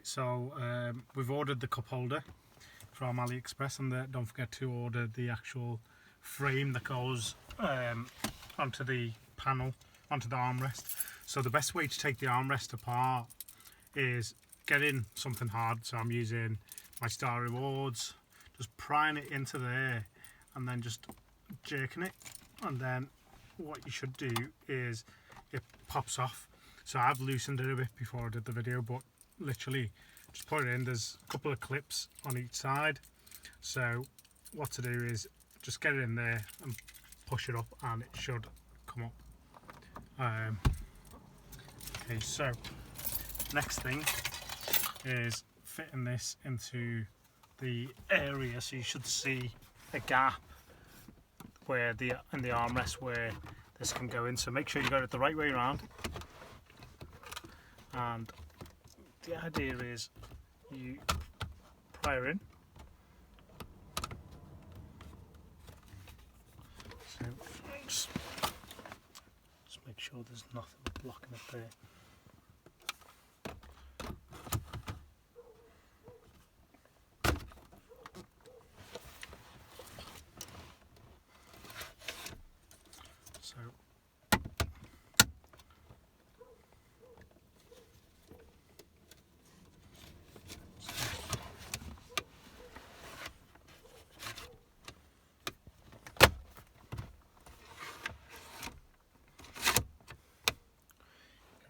so we've ordered the cup holder from AliExpress, and don't forget to order the actual frame that goes onto the panel, onto the armrest. So the best way to take the armrest apart is get in something hard. So I'm using my Star Rewards, just prying it into there and then just jerking it, and then what you should do is it pops off. So I've loosened it a bit before I did the video, but literally just put it in. There's a couple of clips on each side, so what to do is just get it in there and push it up and it should come up. Okay, so next thing is fitting this into the area, so you should see a gap where in the armrest where this can go in. So make sure you got it the right way around, and the idea is you pry her in. So just make sure there's nothing blocking it there.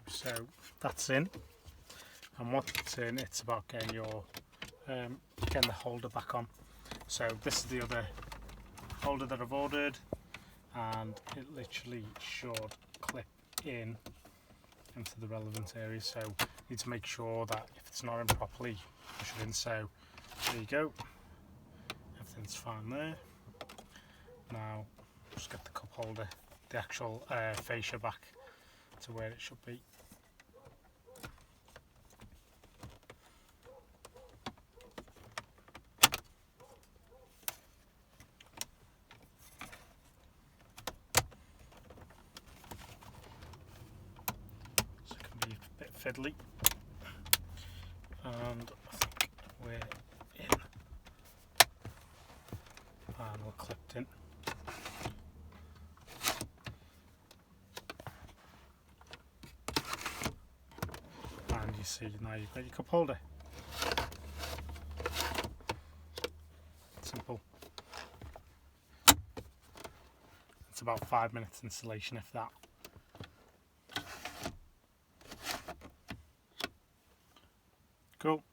So that's in, and once it's in, it's about getting your getting the holder back on. So this is the other holder that I've ordered, and it literally should clip in into the relevant area. So you need to make sure that if it's not in properly, push it in. So there you go, everything's fine there. Now just get the cup holder, the actual fascia back to where it should be. So it can be a bit fiddly, and I think we're in, and we're clipped in. And you see now you've got your cup holder. Simple. It's about 5 minutes installation, if that. Cool.